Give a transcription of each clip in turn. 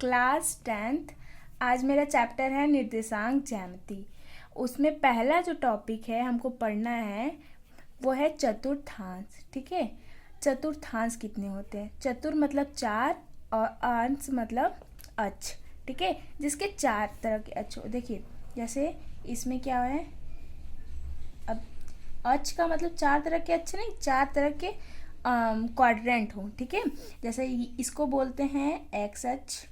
Class 10th। आज मेरा chapter है निर्देशांक ज्यामिति। उसमें पहला जो टॉपिक है हमको पढ़ना है वो है चतुर्थांश। ठीक है, चतुर्थांश कितने होते हैं? चतुर मतलब चार और अंश मतलब अक्ष। ठीक है, जिसके चार तरह के अक्ष हो। देखिए जैसे इसमें क्या है, अब अक्ष का मतलब चार तरह के अक्ष नहीं, चार तरह के क्वाड्रेंट हो। ठीक है, जैसे इसको बोलते हैं एक्स अक्ष।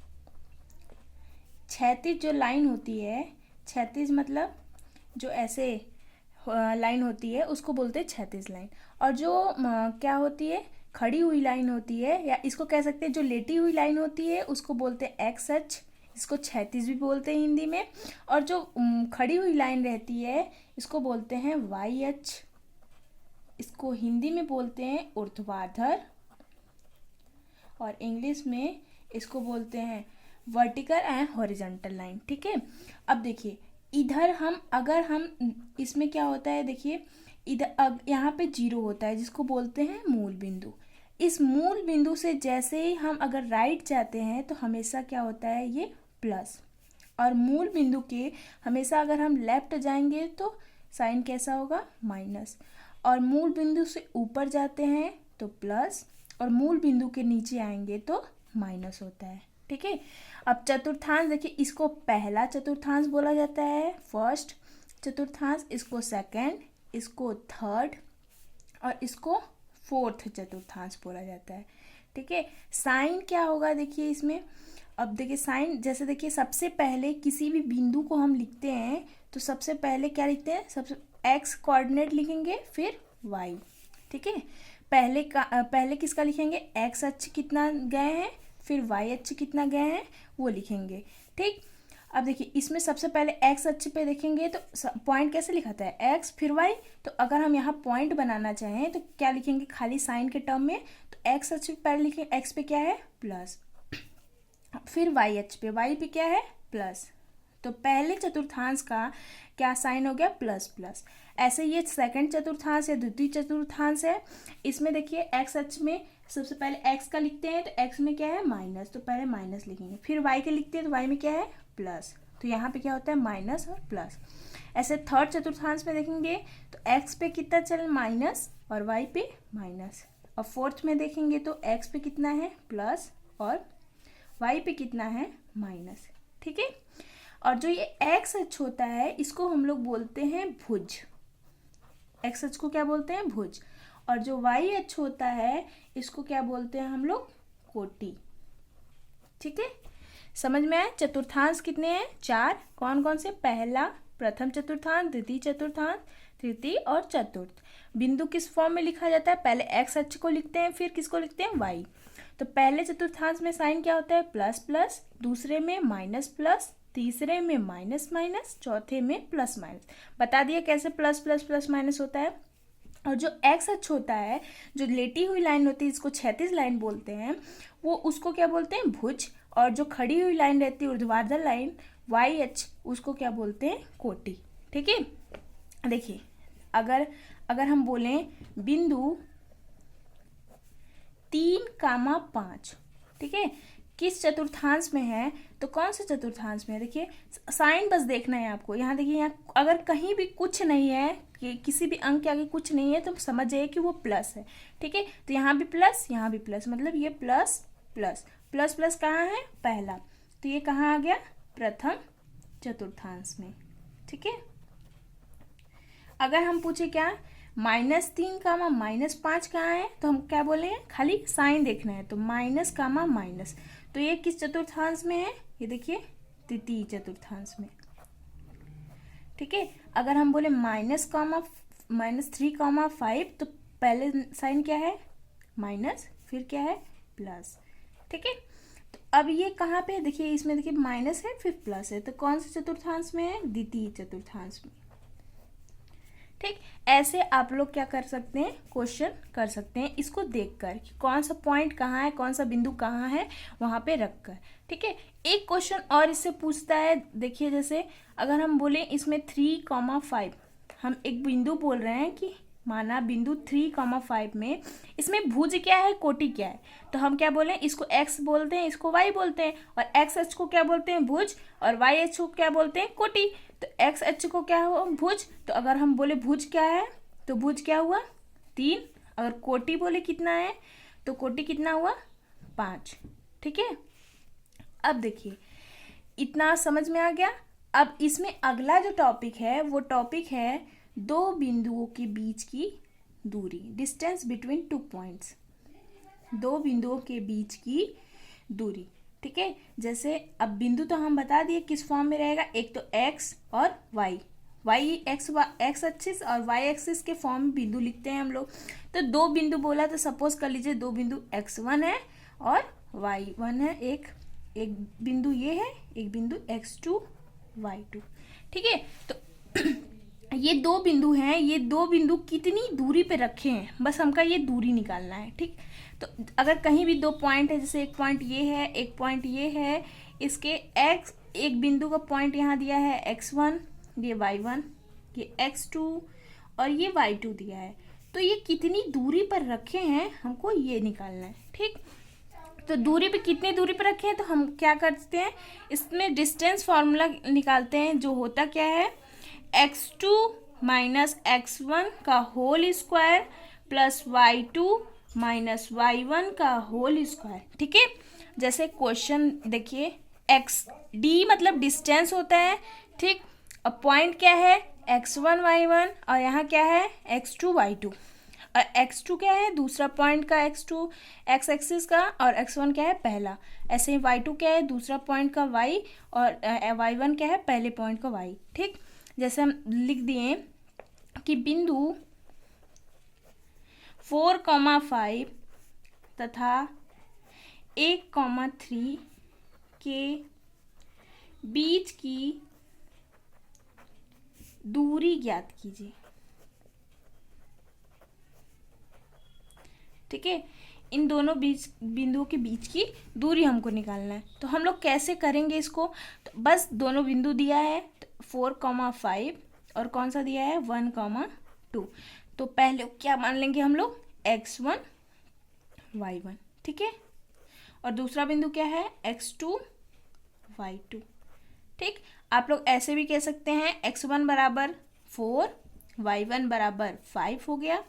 क्षैतिज जो लाइन होती है, क्षैतिज मतलब जो ऐसे लाइन होती है उसको बोलते हैं क्षैतिज लाइन। और जो क्या होती है, खड़ी हुई लाइन होती है, या इसको कह सकते हैं जो लेटी हुई लाइन होती है उसको बोलते हैं एक्स अक्ष। इसको क्षैतिज भी बोलते हैं हिंदी में। और जो खड़ी हुई लाइन रहती है इसको बोलते हैं वाई अक्ष। इसको हिंदी में बोलते हैं ऊर्ध्वाधर और इंग्लिश में इसको बोलते हैं वर्टिकल एंड हॉरिजॉन्टल लाइन। ठीक है, अब देखिए इधर अगर हम इसमें क्या होता है, देखिए इधर अब यहाँ पे जीरो होता है जिसको बोलते हैं मूल बिंदु। इस मूल बिंदु से जैसे ही हम अगर राइट जाते हैं तो हमेशा क्या होता है, ये प्लस। और मूल बिंदु के हमेशा अगर हम लेफ्ट जाएंगे तो साइन कैसा होगा, माइनस। और मूल बिंदु से ऊपर जाते हैं तो प्लस, और मूल बिंदु के नीचे आएंगे तो माइनस होता है। ठीक है, अब चतुर्थांश देखिए, इसको पहला चतुर्थांश बोला जाता है, फर्स्ट चतुर्थांश, इसको सेकंड, इसको थर्ड और इसको फोर्थ चतुर्थांश बोला जाता है। ठीक है, साइन क्या होगा देखिए इसमें। अब देखिए साइन, जैसे देखिए सबसे पहले किसी भी बिंदु को हम लिखते हैं तो सबसे पहले क्या लिखते हैं, सबसे एक्स कोऑर्डिनेट लिखेंगे फिर वाई। ठीक है, पहले किसका लिखेंगे, एक्स अक्ष कितना गए हैं फिर वाई अक्ष कितना गए हैं वो लिखेंगे। ठीक, अब देखिए इसमें सबसे पहले एक्स अक्ष पे देखेंगे तो पॉइंट कैसे लिखाता है, एक्स फिर वाई। तो अगर हम यहाँ पॉइंट बनाना चाहें तो क्या लिखेंगे, खाली साइन के टर्म में, तो एक्स अक्ष पे पहले लिखेंगे, एक्स पे क्या है प्लस, फिर वाई अक्ष पे, वाई पे क्या है प्लस। तो पहले चतुर्थांश का क्या साइन हो गया, प्लस प्लस। ऐसे ये सेकंड चतुर्थांश या द्वितीय चतुर्थांश है। इसमें देखिए एक्स अक्ष में सबसे पहले एक्स का लिखते हैं तो एक्स में क्या है माइनस, तो पहले माइनस लिखेंगे। फिर वाई के लिखते हैं तो वाई में क्या है प्लस, तो यहाँ पे क्या होता है माइनस और प्लस। ऐसे थर्ड चतुर्थांश में देखेंगे तो एक्स पे कितना चल माइनस और वाई पे माइनस। और फोर्थ में देखेंगे तो एक्स पे कितना है प्लस और वाई पे कितना है माइनस। ठीक है, और जो ये एक्स अक्ष होता है इसको हम लोग बोलते हैं भुज। एक्स अक्ष को क्या बोलते हैं, भुज। और जो वाई अक्ष होता है इसको क्या बोलते हैं हम लोग, कोटि। ठीक है, समझ में आए। चतुर्थांश कितने हैं, चार। कौन कौन से, पहला प्रथम चतुर्थांश, द्वितीय चतुर्थांश, तृतीय और चतुर्थ। बिंदु किस फॉर्म में लिखा जाता है, पहले एक्स अक्ष को लिखते हैं फिर किसको लिखते हैं, वाई। तो पहले चतुर्थांश में साइन क्या होता है, प्लस प्लस, दूसरे में माइनस प्लस, तीसरे में माइनस माइनस, चौथे में प्लस माइनस। बता दिया कैसे प्लस प्लस प्लस माइनस होता है। और जो एक्स अक्ष होता है, जो लेटी हुई लाइन होती है जिसको क्षैतिज लाइन बोलते हैं, वो उसको क्या बोलते हैं भुज। और जो खड़ी हुई लाइन रहती है ऊर्ध्वाधर लाइन वाई अक्ष, उसको क्या बोलते हैं कोटि। ठीक है, देखिए अगर हम बोलें बिंदु 3,5, ठीक है, किस चतुर्थांश में है, तो कौन से चतुर्थांश में है। देखिए साइन बस देखना है आपको। यहाँ देखिए, यहाँ अगर कहीं भी कुछ नहीं है, कि किसी भी अंक के आगे कुछ नहीं है तो समझ जाइए कि वो प्लस है। ठीक है, तो यहाँ भी प्लस यहाँ भी प्लस, मतलब ये प्लस प्लस प्लस प्लस कहाँ है, पहला, तो ये कहाँ आ गया, प्रथम चतुर्थांश में। ठीक है, अगर हम पूछे क्या -3 -5 कहाँ है, तो हम क्या बोले हैं, खाली साइन देखना है, तो माइनस कामा माइनस। तो ये किस चतुर्थांश में है, ये देखिए तृतीय चतुर्थांश में। ठीक है, अगर हम बोले -3,5 तो पहले साइन क्या है माइनस, फिर क्या है प्लस। ठीक है, तो अब ये कहाँ पे, देखिए इसमें देखिए माइनस है फिर प्लस है, तो कौन से चतुर्थांश में है, द्वितीय चतुर्थांश में। ठीक, ऐसे आप लोग क्या कर सकते हैं, क्वेश्चन कर सकते हैं इसको देखकर कि कौन सा पॉइंट कहाँ है, कौन सा बिंदु कहाँ है, वहाँ पे रखकर। ठीक है, एक क्वेश्चन और इससे पूछता है, देखिए जैसे अगर हम बोले इसमें 3,5, हम एक बिंदु बोल रहे हैं कि माना बिंदु 3,5 में, इसमें भुज क्या है, कोटि क्या है, तो हम क्या बोले, इसको x बोलते हैं, इसको y बोलते हैं, और एक्स एच को क्या बोलते हैं, भुज, और वाई एच को क्या बोलते हैं, कोटि। तो एक्स एच को क्या हुआ, भुज। तो अगर हम बोले भुज क्या है, तो भुज क्या हुआ, 3। अगर कोटि बोले कितना है, तो कोटि कितना हुआ, 5। ठीक है, अब देखिए इतना समझ में आ गया। अब इसमें अगला जो टॉपिक है वो टॉपिक है दो बिंदुओं के बीच की दूरी, डिस्टेंस बिटवीन 2 पॉइंट्स, दो बिंदुओं के बीच की दूरी। ठीक है, जैसे अब बिंदु तो हम बता दिए किस फॉर्म में रहेगा, एक तो x और y, एक्स एक्सिस और y एक्सिस के फॉर्म में बिंदु लिखते हैं हम लोग। तो दो बिंदु बोला तो सपोज कर लीजिए दो बिंदु x1 है और y1 है, एक बिंदु ये है, एक बिंदु x2 y2। ठीक है, तो ये दो बिंदु हैं, ये दो बिंदु कितनी दूरी पे रखे हैं, बस हमका ये दूरी निकालना है। ठीक, तो अगर कहीं भी दो पॉइंट है, जैसे एक पॉइंट ये है, एक पॉइंट ये है, इसके x, एक बिंदु का पॉइंट यहाँ दिया है x1, ये y1, ये x2 और ये y2 दिया है, तो ये कितनी दूरी पर रखे हैं हमको ये निकालना है। ठीक, तो दूरी पे कितनी दूरी पर रखे हैं, तो हम क्या करते हैं, इसमें डिस्टेंस फार्मूला निकालते हैं, जो होता क्या है, x2 माइनस x1 का whole square plus y2 minus y1 का होल स्क्वायर। ठीक है, जैसे क्वेश्चन देखिए, x d मतलब डिस्टेंस होता है। ठीक, अब पॉइंट क्या है, x1 y1 और यहाँ क्या है, x2 y2, और x2 क्या है, दूसरा पॉइंट का x2 x एक्सिस का, और x1 क्या है, पहला। ऐसे ही y2 क्या है, दूसरा पॉइंट का y, और y1 क्या है, पहले पॉइंट का y। ठीक, जैसे हम लिख दिए कि बिंदु 4,5 तथा 1,3 के बीच की दूरी ज्ञात कीजिए। ठीक है, इन दोनों बिंदुओं के बीच की दूरी हमको निकालना है। तो हम लोग कैसे करेंगे इसको, तो बस दोनों बिंदु दिया है, 4,5 और कौन सा दिया है, 1,2। तो पहले क्या मान लेंगे हम लोग, x1 y1। ठीक है, और दूसरा बिंदु क्या है, x2 y2। ठीक, आप लोग ऐसे भी कह सकते हैं, x1 बराबर 4, y1 बराबर 5 हो गया।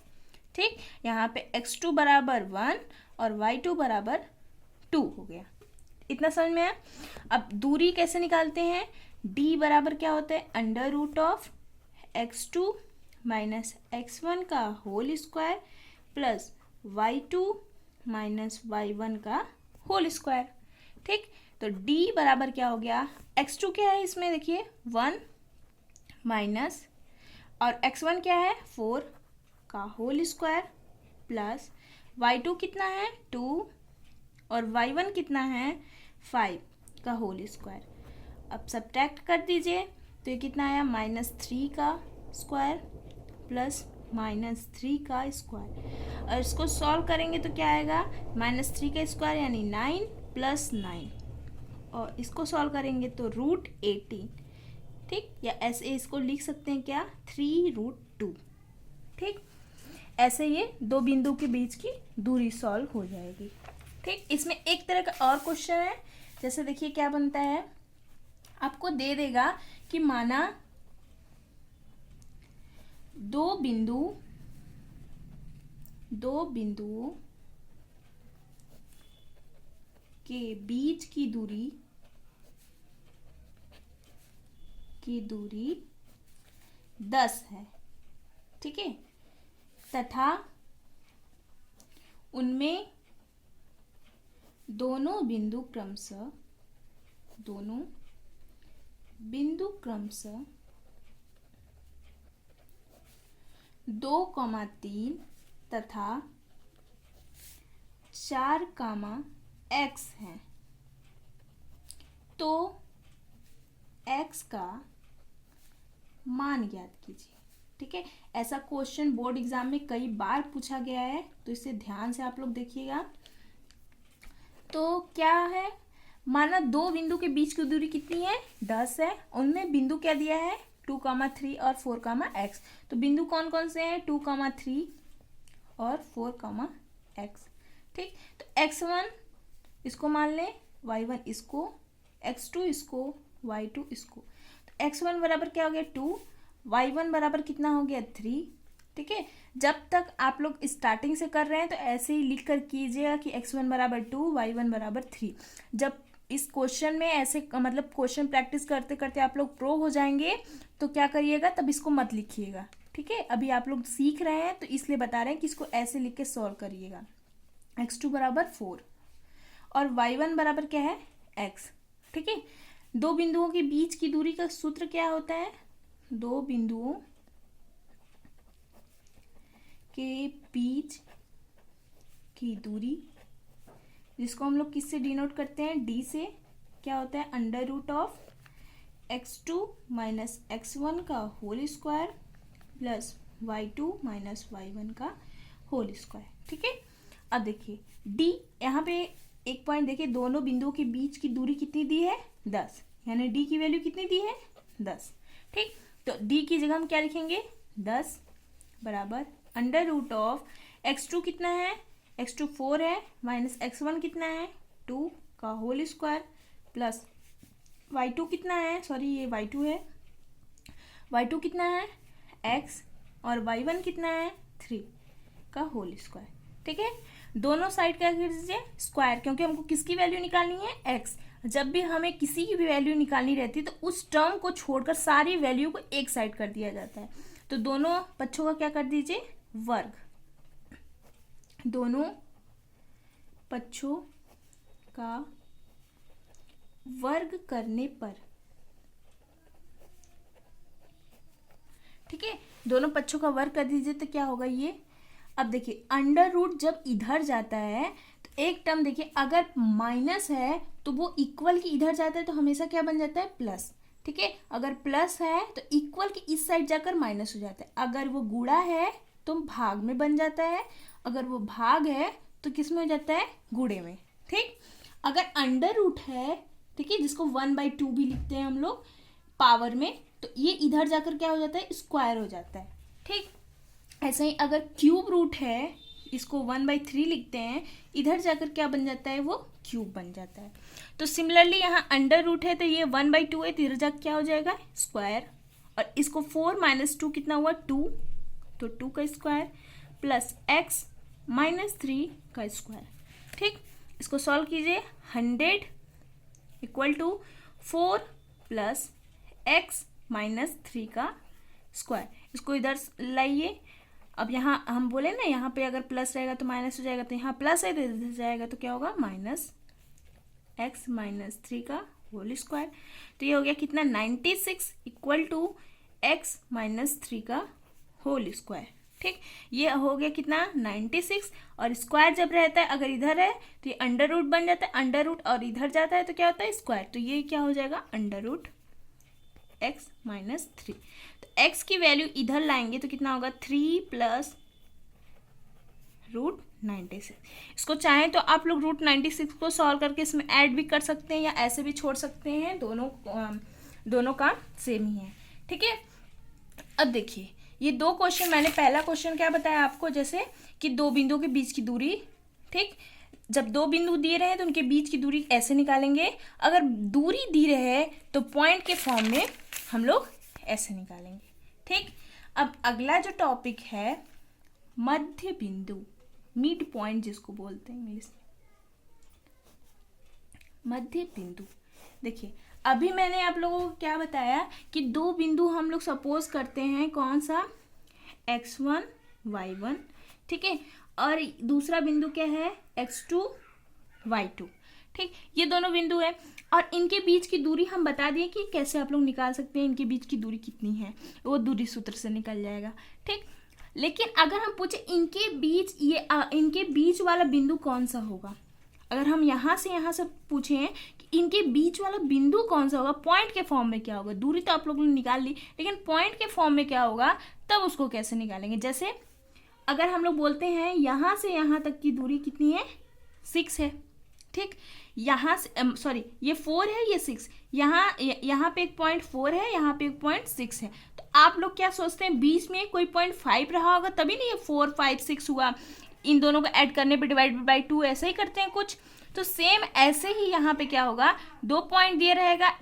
ठीक, यहाँ पे x2 बराबर 1 और y2 बराबर 2 हो गया। इतना समझ में आया। अब दूरी कैसे निकालते हैं, d बराबर क्या होता है, under root of x2 minus x1 का whole square plus y2 minus y1 का होल स्क्वायर। ठीक, तो d बराबर क्या हो गया, x2 क्या है इसमें देखिए 1 माइनस, और x1 क्या है 4 का होल स्क्वायर प्लस y2 कितना है 2 और y1 कितना है 5 का होल स्क्वायर। अब सब्ट्रैक्ट कर दीजिए, तो ये कितना आया, -3 का स्क्वायर प्लस -3 का स्क्वायर, और इसको सॉल्व करेंगे तो क्या आएगा, -3 का स्क्वायर यानी 9 प्लस 9, और इसको सॉल्व करेंगे तो √18। ठीक, या ऐसे इसको लिख सकते हैं क्या, 3√2। ठीक, ऐसे ये दो बिंदु के बीच की दूरी सॉल्व हो जाएगी। ठीक, इसमें एक तरह का और क्वेश्चन है, जैसे देखिए क्या बनता है, आपको दे देगा कि माना दो बिंदुओं के बीच की दूरी 10 है। ठीक है, तथा उनमें दोनों बिंदु क्रमशः 2,3 तथा 4,x हैं, तो x का मान ज्ञात कीजिए। ठीक है, ऐसा क्वेश्चन बोर्ड एग्जाम में कई बार पूछा गया है, तो इसे ध्यान से आप लोग देखिएगा। तो क्या है, माना दो बिंदु के बीच की दूरी कितनी है, 10 है, उनमें बिंदु क्या दिया है 2,3 और 4,x। तो बिंदु कौन कौन से हैं? 2,3 और 4,x। ठीक, तो x1 इसको मान लें, y1 इसको, x2 इसको, y2 इसको। तो x1 बराबर क्या हो गया 2, y1 बराबर कितना हो गया 3। ठीक है, जब तक आप लोग स्टार्टिंग से कर रहे हैं तो ऐसे ही लिख कर कीजिएगा कि x1 बराबर 2, y1 बराबर 3। जब इस क्वेश्चन में ऐसे मतलब क्वेश्चन प्रैक्टिस करते करते आप लोग प्रो हो जाएंगे तो क्या करिएगा, तब इसको मत लिखिएगा। ठीक है, अभी आप लोग सीख रहे हैं तो इसलिए बता रहे हैं कि इसको ऐसे लिख के सॉल्व करिएगा। x2 बराबर 4 और y1 बराबर क्या है x। ठीक है, दो बिंदुओं के बीच की दूरी का सूत्र क्या होता है? दो बिंदुओं के बीच की दूरी, जिसको हम लोग किससे डिनोट करते हैं? d से। क्या होता है? Under root of x2 minus x1 का whole square plus y2 minus y1 का होल स्क्वायर। ठीक है, अब देखिए d, यहाँ पे एक पॉइंट देखिए, दोनों बिंदुओं के बीच की दूरी कितनी दी है? 10, यानी d की वैल्यू कितनी दी है? 10। ठीक, तो d की जगह हम क्या लिखेंगे? 10 बराबर अंडर रूट ऑफ x2 कितना है? x2 4 है, माइनस x1 कितना है? 2 का होल स्क्वायर प्लस y2 कितना है? सॉरी, ये y2 है, y2 कितना है? x, और y1 कितना है? 3 का होल स्क्वायर। ठीक है, दोनों साइड क्या कर दीजिए? स्क्वायर, क्योंकि हमको किसकी वैल्यू निकालनी है? x। जब भी हमें किसी की भी वैल्यू निकालनी रहती है तो उस टर्म को छोड़कर सारी वैल्यू को एक साइड कर दिया जाता है। तो दोनों पक्षों का क्या कर दीजिए? वर्ग। दोनों पक्षों का वर्ग करने पर, ठीक है, दोनों पक्षों का वर्ग कर दीजिए तो क्या होगा ये? अब देखिए अंडर रूट जब इधर जाता है तो एक टर्म देखिए, अगर माइनस है तो वो इक्वल की इधर जाता है तो हमेशा क्या बन जाता है? प्लस। ठीक है, अगर प्लस है तो इक्वल की इस साइड जाकर माइनस हो जाता है। अगर वो गुणा है तो भाग में बन जाता है, अगर वो भाग है तो किस में हो जाता है? गुणे में। ठीक, अगर अंडर रूट है, ठीक है, जिसको 1/2 भी लिखते हैं हम लोग पावर में, तो ये इधर जाकर क्या हो जाता है? स्क्वायर हो जाता है। ठीक, ऐसे ही अगर क्यूब रूट है, इसको 1/3 लिखते हैं, इधर जाकर क्या बन जाता है? वो क्यूब बन जाता है। तो सिमिलरली यहाँ अंडर रूट है तो ये 1/2 है, तो इधर जाकर क्या हो जाएगा? स्क्वायर। और इसको 4 माइनस 2 कितना हुआ? 2, तो 2 का स्क्वायर प्लस x माइनस 3 का स्क्वायर। ठीक, इसको सॉल्व कीजिए। 100 equal to 4 plus x minus 3 का स्क्वायर। इसको इधर लाइए। अब यहाँ हम बोले ना, यहाँ पे अगर प्लस रहेगा तो माइनस हो जाएगा, तो यहाँ प्लस है तो इधर जाएगा तो क्या होगा? माइनस x माइनस 3 का होल स्क्वायर। तो ये हो गया कितना? 96 इक्वल टू x माइनस 3 का होल स्क्वायर। ठीक, ये हो गया कितना? 96। और स्क्वायर जब रहता है, अगर इधर है तो ये अंडर रूट बन जाता है, अंडर रूट और इधर जाता है तो क्या होता है? स्क्वायर। तो ये क्या हो जाएगा? Under root x minus 3। तो x की वैल्यू इधर लाएंगे तो कितना होगा? 3 प्लस रूट 96। इसको चाहें तो आप लोग रूट 96 को सॉल्व करके इसमें ऐड भी कर सकते हैं या ऐसे भी छोड़ सकते हैं, दोनों काम सेम ही है। ठीक है, अब देखिए ये दो क्वेश्चन, मैंने पहला क्वेश्चन क्या बताया आपको, जैसे कि दो बिंदुओं के बीच की दूरी। ठीक, जब दो बिंदु दिए रहे तो उनके बीच की दूरी ऐसे निकालेंगे। अगर दूरी दी रहे तो पॉइंट के फॉर्म में हम लोग ऐसे निकालेंगे। ठीक, अब अगला जो टॉपिक है मध्य बिंदु, मिड पॉइंट जिसको बोलते हैं इंग्लिश में, मध्य बिंदु। देखिए अभी मैंने आप लोगों को क्या बताया कि दो बिंदु हम लोग सपोज करते हैं, कौन सा? x1 y1। ठीक है, और दूसरा बिंदु क्या है? x2 y2। ठीक, ये दोनों बिंदु है और इनके बीच की दूरी हम बता दिए कि कैसे आप लोग निकाल सकते हैं, इनके बीच की दूरी कितनी है, वो दूरी सूत्र से निकल जाएगा। ठीक, लेकिन अगर हम पूछे इनके बीच इनके बीच वाला बिंदु कौन सा होगा, अगर हम यहाँ से पूछें कि इनके बीच वाला बिंदु कौन सा होगा, पॉइंट के फॉर्म में क्या होगा? दूरी तो आप लोगों ने निकाल ली, लेकिन पॉइंट के फॉर्म में क्या होगा, तब उसको कैसे निकालेंगे? जैसे अगर हम लोग बोलते हैं यहाँ से यहाँ तक की दूरी कितनी है? 6 है। ठीक, यहाँ से सॉरी ये 4 है ये 6, यहाँ पे एक पॉइंट 4 है, यहाँ पे एक पॉइंट 6 है। तो आप लोग क्या सोचते हैं बीच में कोई पॉइंट 5 रहा होगा तभी नहीं ये 4 5 6 हुआ। इन दोनों को ऐड करने पे डिवाइड बाई 2 ऐसे ही करते हैं कुछ। तो सेम ऐसे ही यहाँ पे क्या होगा, 2 पॉइंट दिया रहेगा,